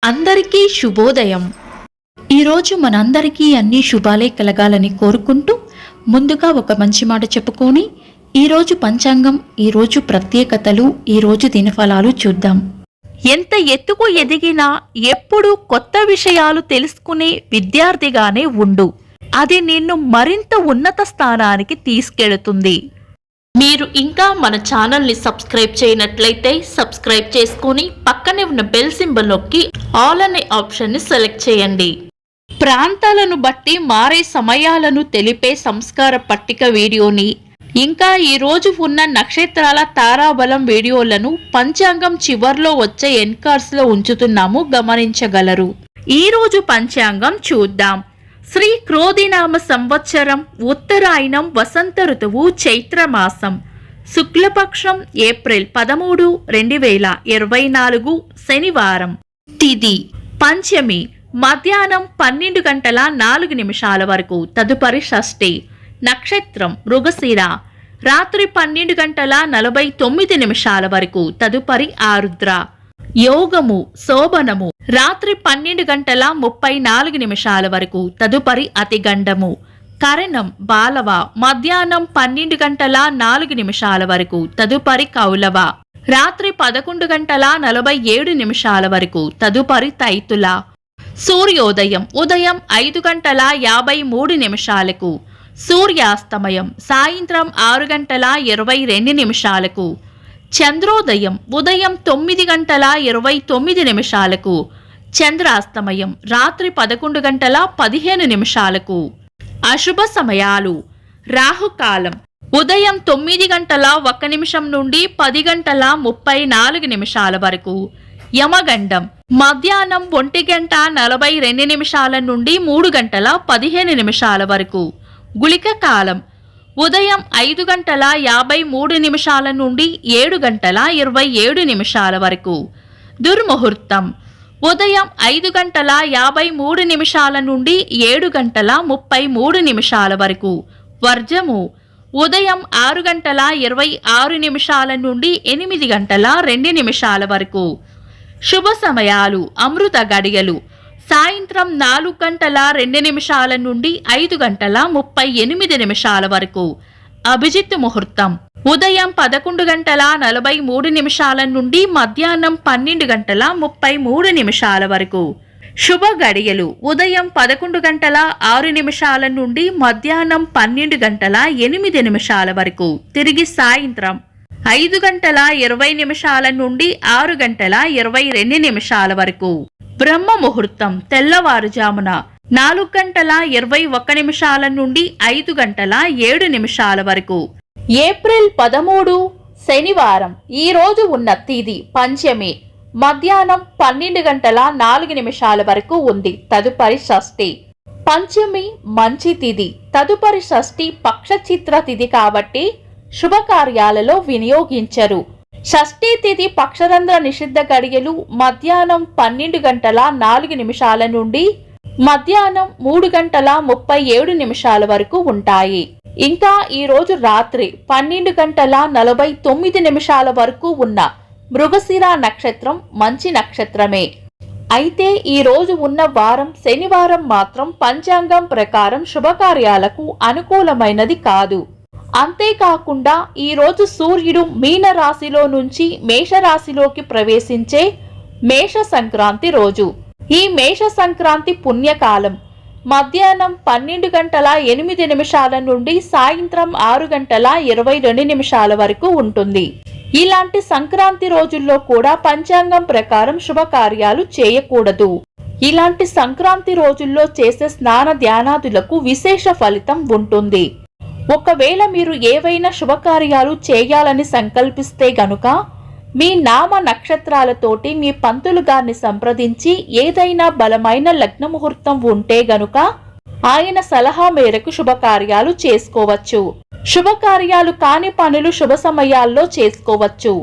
అందరికీ శుభోదయం. ఈరోజు మనందరికీ అన్ని శుభాలే కలగాలని కోరుకుంటూ ముందుగా ఒక మంచి మాట చెప్పుకొని ఈరోజు పంచాంగం, ఈరోజు ప్రత్యేకతలు, ఈరోజు దినఫలాలు చూద్దాం. ఎంత ఎత్తుకు ఎదిగినా ఎప్పుడూ కొత్త విషయాలు తెలుసుకునే విద్యార్థిగానే ఉండు. అది నిన్ను మరింత ఉన్నత స్థానానికి తీసుకెళుతుంది. మీరు ఇంకా మన ఛానల్ని సబ్స్క్రైబ్ చేయనట్లయితే సబ్స్క్రైబ్ చేసుకుని పక్కనే ఉన్న బెల్ సింబల్ నొక్కి ఆల్ అనే ఆప్షన్ని సెలెక్ట్ చేయండి. ప్రాంతాలను బట్టి మారే సమయాలను తెలిపే సంస్కార పట్టిక వీడియోని, ఇంకా ఈరోజు ఉన్న నక్షత్రాల తారాబలం వీడియోలను పంచాంగం చివర్లో వచ్చే ఎన్కార్స్లో ఉంచుతున్నాము, గమనించగలరు. ఈరోజు పంచాంగం చూద్దాం. శ్రీ క్రోధినామ సంవత్సరం, ఉత్తరాయణం, వసంత ఋతువు, చైత్రమాసం, శుక్లపక్షం, ఏప్రిల్ 13, 2024, శనివారం. తిథి పంచమి, మధ్యాహ్నం 12 గంటల 4 నిమిషాల వరకు, తదుపరి షష్ఠి. నక్షత్రం మృగశిర, రాత్రి 12 గంటల 49 నిమిషాల వరకు, తదుపరి ఆరుద్ర. యోగము శోభనము, రాత్రి 12 గంటల 34 నిమిషాల వరకు, తదుపరి అతిగండము. కరణం బాలవ, మధ్యాహ్నం 12 గంటల 4 నిమిషాల వరకు, తదుపరి కౌలవ. రాత్రి 11 గంటల 47 నిమిషాల వరకు, తదుపరి తైతుల. సూర్యోదయం ఉదయం 5 గంటల 53 నిమిషాలకు, సూర్యాస్తమయం సాయంత్రం 6 గంటల 22 నిమిషాలకు. చంద్రోదయం ఉదయం 9 గంటల 29 నిమిషాలకు, చంద్రాస్తమయం రాత్రి 11 గంటల 15 నిమిషాలకు. అశుభ సమయాలు: రాహుకాలం ఉదయం 9 గంటల 1 నిమిషం నుండి 10 గంటల 34 నిమిషాల వరకు, యమగండం మధ్యాహ్నం 1 గంట 42 నిమిషాల నుండి 3 గంటల 15 నిమిషాల వరకు, గుళిక కాలం ఉదయం 5 గంటల 53 నిమిషాల నుండి 7 గంటల 27 నిమిషాల వరకు. దుర్ముహూర్తం ఉదయం 5 గంటల 53 నిమిషాల నుండి 7 గంటల 33 నిమిషాల వరకు. వర్జము ఉదయం 6 గంటల 26 నిమిషాల నుండి 8 గంటల 2 నిమిషాల వరకు. శుభ సమయాలు: అమృత గడియలు సాయంత్రం 4 గంటల 2 నిమిషాల నుండి 5 గంటల 38 నిమిషాల వరకు. అభిజిత్ ముహూర్తం ఉదయం 11 గంటల 43 నిమిషాల నుండి మధ్యాహ్నం 12 గంటల 33 నిమిషాల వరకు. శుభ గడియలు ఉదయం 11 గంటల 6 నిమిషాల నుండి మధ్యాహ్నం 12 గంటల 8 నిమిషాల వరకు, తిరిగి సాయంత్రం 5 గంటల 20 నిమిషాల నుండి 6 గంటల 22 నిమిషాల వరకు. బ్రహ్మ ముహూర్తం తెల్లవారుజామున 4 గంటల 21 నిమిషాల నుండి 5 గంటల 7 నిమిషాల వరకు. ఏప్రిల్ 13, శనివారం. ఈ రోజు ఉన్న తిథి పంచమి, మధ్యాహ్నం 12 గంటల 4 నిమిషాల వరకు ఉంది, తదుపరి షష్ఠి. పంచమి మంచి తిథి, తదుపరి షష్ఠి పక్షచిత్ర తిథి కాబట్టి శుభకార్యాలలో వినియోగించరు. షష్ఠీ తిథి పక్షరంధ్ర నిషిద్ధ గడియలు మధ్యాహ్నం 12 గంటల 4 నిమిషాల నుండి మధ్యాహ్నం 3 గంటల 37 నిమిషాల వరకు ఉంటాయి. ఇంకా ఈ రోజు రాత్రి 12 గంటల 49 నిమిషాల వరకు ఉన్న మృగశిర నక్షత్రం మంచి నక్షత్రమే. అయితే ఈ రోజు ఉన్న వారం శనివారం మాత్రం పంచాంగం ప్రకారం శుభకార్యాలకు అనుకూలమైనది కాదు. అంతేకాకుండా ఈరోజు సూర్యుడు మీన రాశిలో నుంచి మేషరాశిలోకి ప్రవేశించే మేష సంక్రాంతి రోజు. ఈ మేష సంక్రాంతి పుణ్యకాలం మధ్యాహ్నం 12 గంటల 8 నిమిషాల నుండి సాయంత్రం 6 గంటల 22 నిమిషాల వరకు ఉంటుంది. ఇలాంటి సంక్రాంతి రోజుల్లో కూడా పంచాంగం ప్రకారం శుభకార్యాలు చేయకూడదు. ఇలాంటి సంక్రాంతి రోజుల్లో చేసే స్నాన ధ్యానాదులకు విశేష ఫలితం ఉంటుంది. ఒకవేళ మీరు ఏవైనా శుభకార్యాలు చేయాలని సంకల్పిస్తే గనుక మీ నామ నక్షత్రాలతోటి మీ పంతులు గారిని సంప్రదించి ఏదైనా బలమైన లగ్న ముహూర్తం ఉంటే గనుక ఆయన సలహా మేరకు శుభకార్యాలు చేసుకోవచ్చు. శుభకార్యాలు కాని పనులు శుభ సమయాల్లో చేసుకోవచ్చు.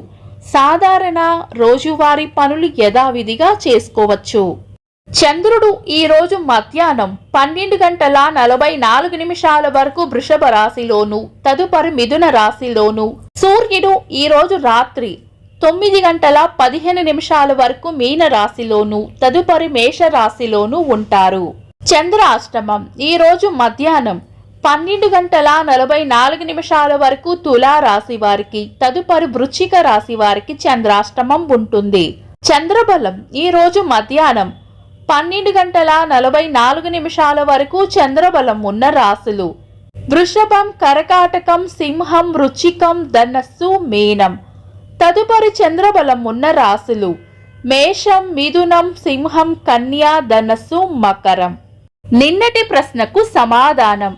సాధారణ రోజువారీ పనులు యథావిధిగా చేసుకోవచ్చు. చంద్రుడు ఈ రోజు మధ్యాహ్నం 12 గంటల 44 నిమిషాల వరకు వృషభ రాశిలోను, తదుపరి మిథున రాశిలోను. సూర్యుడు ఈ రోజు రాత్రి 9 గంటల 15 నిమిషాల వరకు మీన రాశిలోను, తదుపరి మేష రాశిలోను ఉంటారు. చంద్రాష్టమం ఈ రోజు మధ్యాహ్నం 12 గంటల 44 నిమిషాల వరకు తులా రాశి వారికి, తదుపరి వృశ్చిక రాశి వారికి చంద్రాష్టమం ఉంటుంది. చంద్రబలం ఈ రోజు మధ్యాహ్నం 12 గంటల 44 నిమిషాల వరకు చంద్రబలం ఉన్న రాశులు వృషభం, కర్కాటకం, సింహం, వృశ్చికం, ధనస్సు, మీనం. తదుపరి చంద్రబలం ఉన్న రాశులు మేషం, మిథునం, సింహం, కన్యా, ధనస్సు, మకరం. నిన్నటి ప్రశ్నకు సమాధానం: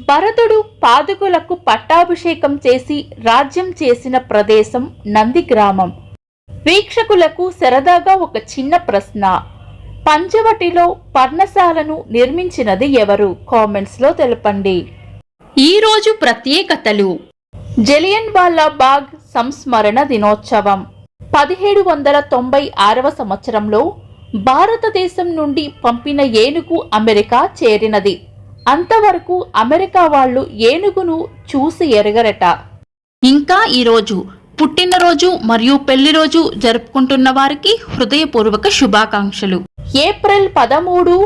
భరతుడు పాదుకులకు పట్టాభిషేకం చేసి రాజ్యం చేసిన ప్రదేశం నందిగ్రామం. వీక్షకులకు సరదాగా ఒక చిన్న ప్రశ్న: పంచవటిలో పర్ణశాలను నిర్మించినది ఎవరు? కామెంట్స్ లో తెలపండి. ఈ రోజు ప్రత్యేకతలు: జలియన్ వాలా బాగ్ సంస్మరణ దినోత్సవం. 1796వ సంవత్సరంలో భారతదేశం నుండి పంపిన ఏనుగు అమెరికా చేరినది. అంతవరకు అమెరికా వాళ్ళు ఏనుగును చూసి ఎరగరట. ఇంకా ఈరోజు పుట్టినరోజు మరియు పెళ్లి రోజు జరుపుకుంటున్న వారికి హృదయపూర్వక శుభాకాంక్షలు. ఏప్రిల్ 13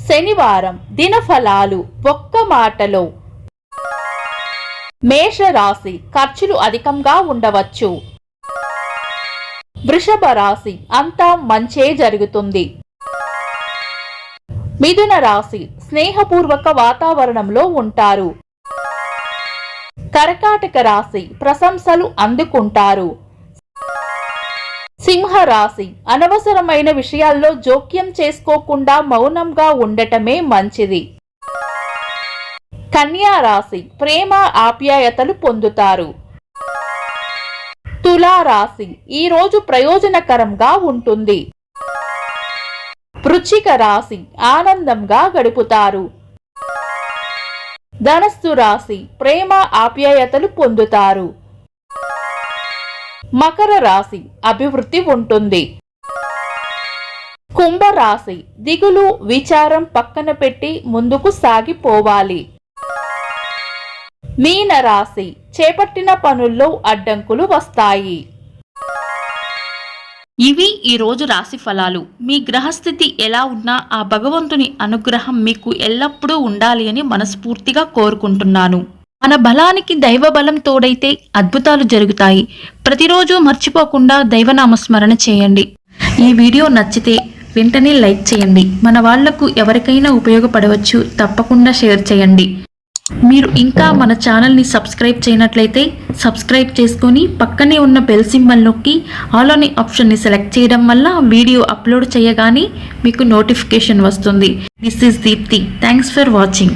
శనివారం. దినఫలాలు ఒక్క మాటలో: మేష రాశి ఖర్చులు అధికంగా ఉండవచ్చు. వృషభ రాశి అంతా మంచే జరుగుతుంది. మిథున రాశి స్నేహపూర్వక వాతావరణంలో ఉంటారు. కర్కాటక రాశి ప్రశంసలు అందుకుంటారు. సింహ రాశి అనవసరమైన విషయాల్లో జోక్యం చేసుకోకుండా మౌనంగా ఉండటమే మంచిది. కన్యా రాశి ప్రేమ ఆప్యాయతలు పొందుతారు. తులా రాశి ఈ రోజు ప్రయోజనకరంగా ఉంటుంది. వృశ్చిక రాశి ఆనందంగా గడుపుతారు. ధనస్సు రాశి ప్రేమ ఆప్యాయతలు పొందుతారు. మకర రాశి అభివృద్ధి ఉంటుంది. కుంభరాశి దిగులు, విచారం పక్కన పెట్టి ముందుకు సాగిపోవాలి. మీన రాశి చేపట్టిన పనుల్లో అడ్డంకులు వస్తాయి. ఇవి ఈ రోజు రాశి ఫలాలు. మీ గ్రహస్థితి ఎలా ఉన్నా ఆ భగవంతుని అనుగ్రహం మీకు ఎల్లప్పుడూ ఉండాలి అని మనస్ఫూర్తిగా కోరుకుంటున్నాను. మన బలానికి దైవ బలం తోడైతే అద్భుతాలు జరుగుతాయి. ప్రతిరోజు మర్చిపోకుండా దైవనామస్మరణ చేయండి. ఈ వీడియో నచ్చితే వెంటనే లైక్ చేయండి. మన వాళ్లకు ఎవరికైనా ఉపయోగపడవచ్చు. తప్పకుండా షేర్ చేయండి. మీరు ఇంకా మన ఛానల్ని సబ్స్క్రైబ్ చేయనట్లయితే సబ్స్క్రైబ్ చేసుకొని పక్కనే ఉన్న బెల్ సింబల్ నొక్కి ఆల్ అనే ఆప్షన్ని సెలెక్ట్ చేయడం వల్ల వీడియో అప్లోడ్ చేయగానే మీకు నోటిఫికేషన్ వస్తుంది. This is Deepti. Thanks for watching.